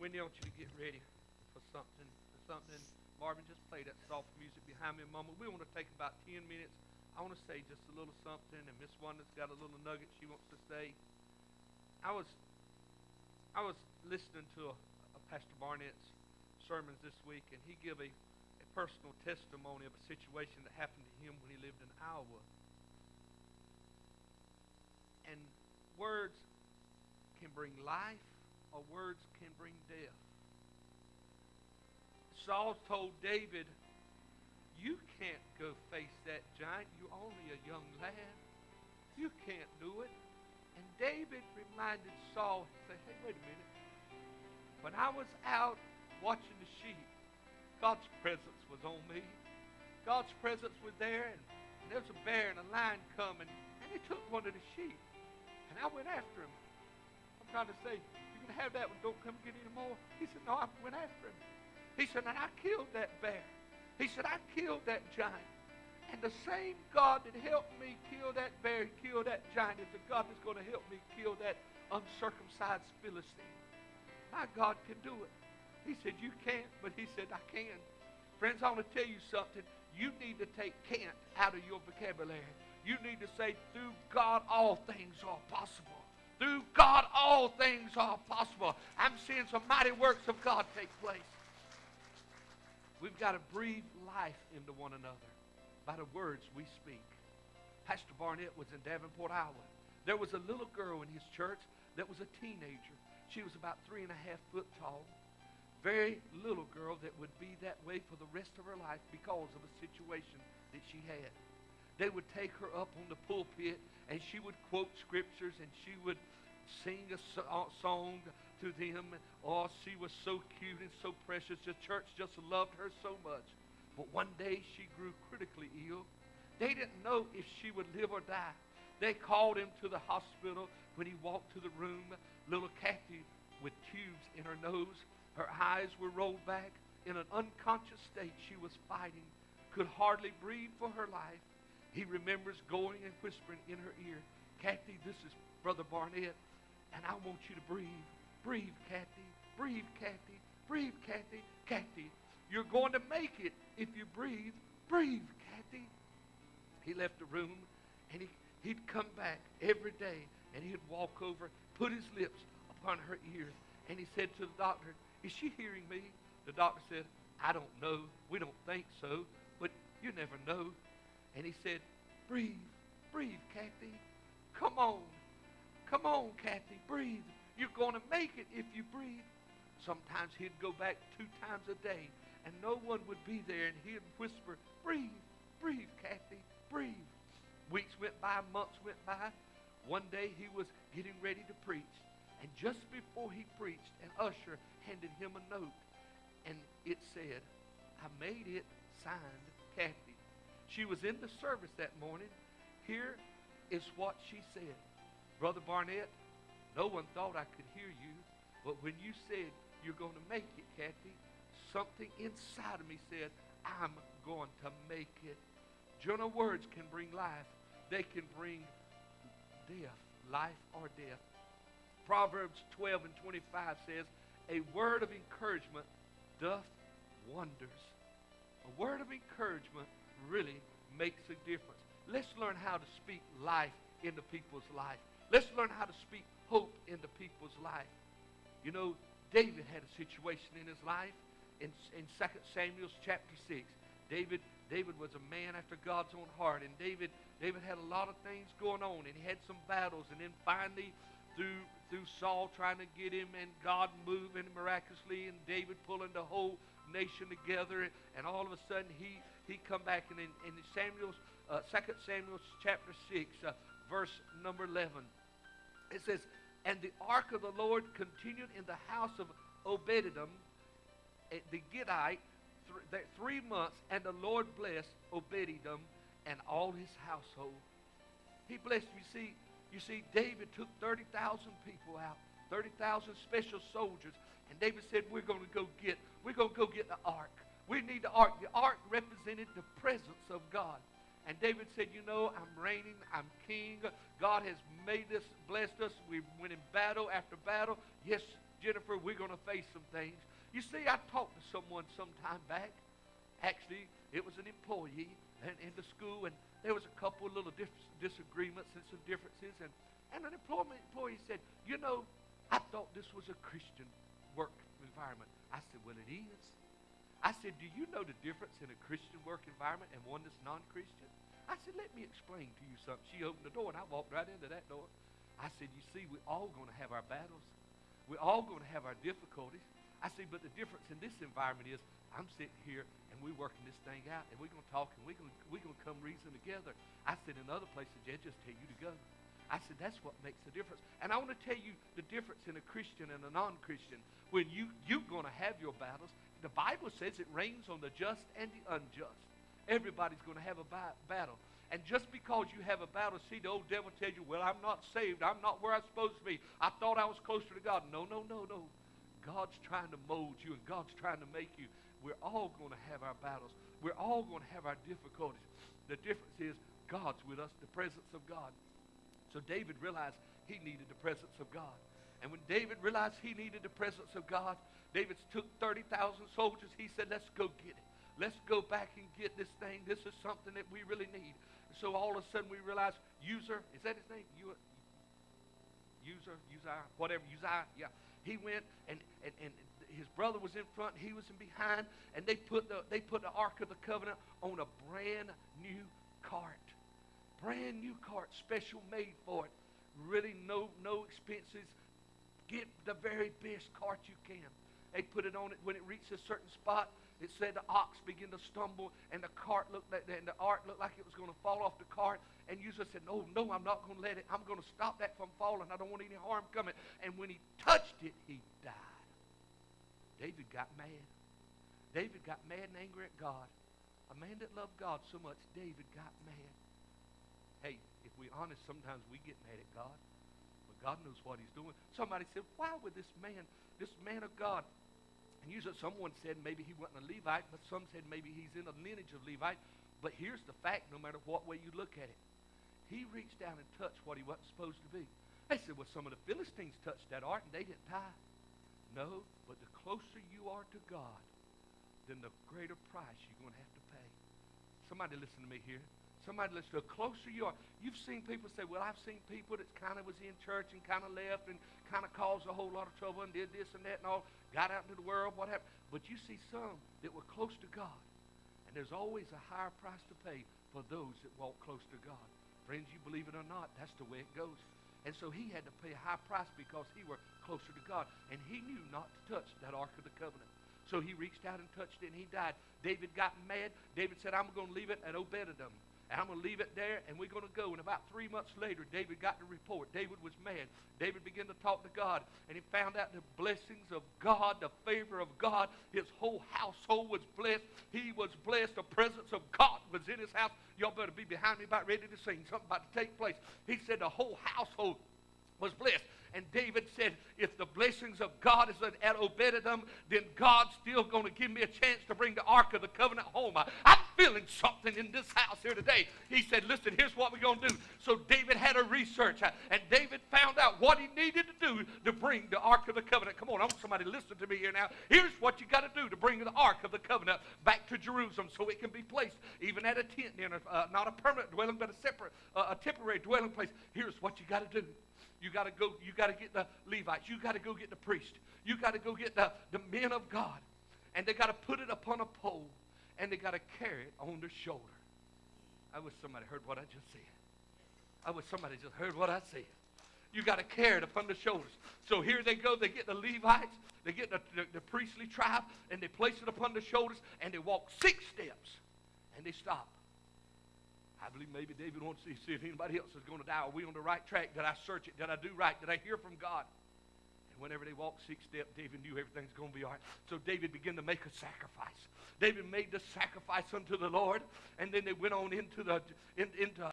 Wendy, I want you to get ready for something. Marvin, just play that soft music behind me a moment. We want to take about 10 minutes. I want to say just a little something, and Miss Wanda's got a little nugget she wants to say. I was listening to a Pastor Barnett's sermons this week, and he gave a personal testimony of a situation that happened to him when he lived in Iowa. And words can bring life, or words can bring death. Saul told David, "You can't go face that giant. You're only a young lad. You can't do it." And David reminded Saul, he said, "Hey, wait a minute. When I was out watching the sheep, God's presence was on me. God's presence was there, and there was a bear and a lion coming, and they took one of the sheep. And I went after him." I'm trying to say, "You can have that one. Don't come get any more." He said, "No, I went after him." He said, "And I killed that bear." He said, "I killed that giant. And the same God that helped me kill that bear, kill that giant, is the God that's going to help me kill that uncircumcised Philistine. My God can do it." He said, "You can't," but he said, "I can." Friends, I want to tell you something. You need to take "can't" out of your vocabulary. You need to say, "Through God, all things are possible. Through God, all things are possible." I'm seeing some mighty works of God take place. We've got to breathe life into one another by the words we speak. Pastor Barnett was in Davenport, Iowa. There was a little girl in his church that was a teenager. She was about 3.5 foot tall. Very little girl that would be that way for the rest of her life because of a situation that she had. They would take her up on the pulpit, and she would quote scriptures, and she would sing a song to them. Oh, she was so cute and so precious. The church just loved her so much. But one day she grew critically ill. They didn't know if she would live or die. They called him to the hospital. When he walked to the room, little Kathy with tubes in her nose, her eyes were rolled back. In an unconscious state, she was fighting, could hardly breathe for her life. He remembers going and whispering in her ear, "Kathy, this is Brother Barnett, and I want you to breathe. Breathe, Kathy. Breathe, Kathy. Breathe, Kathy. Kathy, you're going to make it if you breathe. Breathe, Kathy." He left the room, and he'd come back every day, and he'd walk over, put his lips upon her ears, and he said to the doctor, "Is she hearing me?" The doctor said, "I don't know. We don't think so, but you never know." And he said, "Breathe. Breathe, Kathy. Come on. Come on, Kathy. Breathe. You're going to make it if you breathe." Sometimes he'd go back 2 times a day, and no one would be there, and he'd whisper, "Breathe. Breathe, Kathy. Breathe." Weeks went by, months went by. One day he was getting ready to preach, and just before he preached, an usher handed him a note, and it said, "I made it, signed Kathy." She was in the service that morning. Here is what she said. "Brother Barnett, no one thought I could hear you, but when you said you're going to make it, Kathy, something inside of me said, I'm going to make it." Journal words can bring life. They can bring death, life or death. Proverbs 12:25 says, "A word of encouragement doth wonders." A word of encouragement really makes a difference. Let's learn how to speak life into people's life. Let's learn how to speak hope into people's life. You know, David had a situation in his life in 2 Samuel chapter 6. David was a man after God's own heart, and David had a lot of things going on, and he had some battles, and then finally through Saul trying to get him, and God moving miraculously, and David pulling the whole nation together, and all of a sudden he come back, and in 2 Samuel chapter 6, verse number 11, it says, "And the ark of the Lord continued in the house of Obed-Edom, the Gittite, 3 months, and the Lord blessed Obed-Edom and all his household." He blessed him. You see, David took 30,000 people out, 30,000 special soldiers, and David said, we're going to go get the ark. We need the ark. The ark represented the presence of God. And David said, "You know, I'm reigning, I'm king. God has made us, blessed us. We went in battle after battle. Yes, Jennifer, we're going to face some things. You see, I talked to someone some time back. Actually, it was an employee in the school, and there was a couple of little disagreements and some differences. And an employee said, you know, I thought this was a Christian work environment. I said, well, it is. I said, do you know the difference in a Christian work environment and one that's non-Christian? I said, let me explain to you something. She opened the door, and I walked right into that door. I said, you see, we're all going to have our battles. We're all going to have our difficulties. I said, but the difference in this environment is I'm sitting here, and we're working this thing out, and we're going to talk, and we're going to come reason together. I said, in other places, they just tell you to go. I said, that's what makes the difference. And I want to tell you the difference in a Christian and a non-Christian. When you're going to have your battles, the Bible says it rains on the just and the unjust. Everybody's going to have a battle. And just because you have a battle, see, the old devil tells you, well, I'm not saved. I'm not where I'm supposed to be. I thought I was closer to God. No, no, no, no. God's trying to mold you, and God's trying to make you. We're all going to have our battles. We're all going to have our difficulties. The difference is God's with us, the presence of God. So David realized he needed the presence of God. And when David realized he needed the presence of God, David took 30,000 soldiers. He said, let's go get it. Let's go back and get this thing. This is something that we really need. So all of a sudden we realized Uzziah, is that his name? Uzziah, yeah. He went and his brother was in front, he was in behind, and they put the Ark of the Covenant on a brand new cart. Brand new cart, special made for it. Really no expenses. Get the very best cart you can. They put it on it. When it reached a certain spot, it said the ox began to stumble, and the ark looked like it was going to fall off the cart. And Uzziah said, no, I'm not going to let it. I'm going to stop that from falling. I don't want any harm coming. And when he touched it, he died. David got mad. David got mad and angry at God. A man that loved God so much, David got mad. Hey, if we're honest, sometimes we get mad at God. But God knows what he's doing. Somebody said, why would this man of God, and usually someone said maybe he wasn't a Levite, but some said maybe he's in a lineage of Levite. But here's the fact, no matter what way you look at it. He reached down and touched what he wasn't supposed to be. They said, well, some of the Philistines touched that ark and they didn't die. No, but the closer you are to God, then the greater price you're going to have to pay. Somebody listen to me here. Somebody listen. The closer you are. You've seen people say, well, I've seen people that kind of was in church and kind of left and kind of caused a whole lot of trouble and did this and that and all, got out into the world, what happened. But you see some that were close to God. And there's always a higher price to pay for those that walk close to God. Friends, you believe it or not, that's the way it goes. And so he had to pay a high price because he were closer to God. And he knew not to touch that Ark of the Covenant. So he reached out and touched it, and he died. David got mad. David said, I'm going to leave it at Obed-Edom. And I'm going to leave it there, and we're going to go. And about 3 months later, David got the report. David was mad. David began to talk to God, and he found out the blessings of God, the favor of God. His whole household was blessed. He was blessed. The presence of God was in his house. Y'all better be behind me about ready to sing. Something about to take place. He said the whole household was blessed. And David said, if the blessings of God is at Obed-Edom, then God's still going to give me a chance to bring the Ark of the Covenant home. I'm feeling something in this house here today. He said, listen, here's what we're going to do. So David had a research, and David found out what he needed to do to bring the Ark of the Covenant. Come on, I want somebody to listen to me here now. Here's what you got to do to bring the Ark of the Covenant back to Jerusalem so it can be placed even at a tent, not a permanent dwelling, but a temporary dwelling place. Here's what you got to do. You got to go. You got to get the Levites. You got to go get the priest. You got to go get the men of God. And they got to put it upon a pole. And they got to carry it on their shoulder. I wish somebody heard what I just said. I wish somebody just heard what I said. You got to carry it upon the shoulders. So here they go. They get the Levites. They get the priestly tribe. And they place it upon the shoulders. And they walk 6 steps. And they stop. I believe maybe David wants to see if anybody else is going to die. Are we on the right track? Did I search it? Did I do right? Did I hear from God? And whenever they walked 6 steps, David knew everything's going to be all right. So David began to make a sacrifice. David made the sacrifice unto the Lord, and then they went on into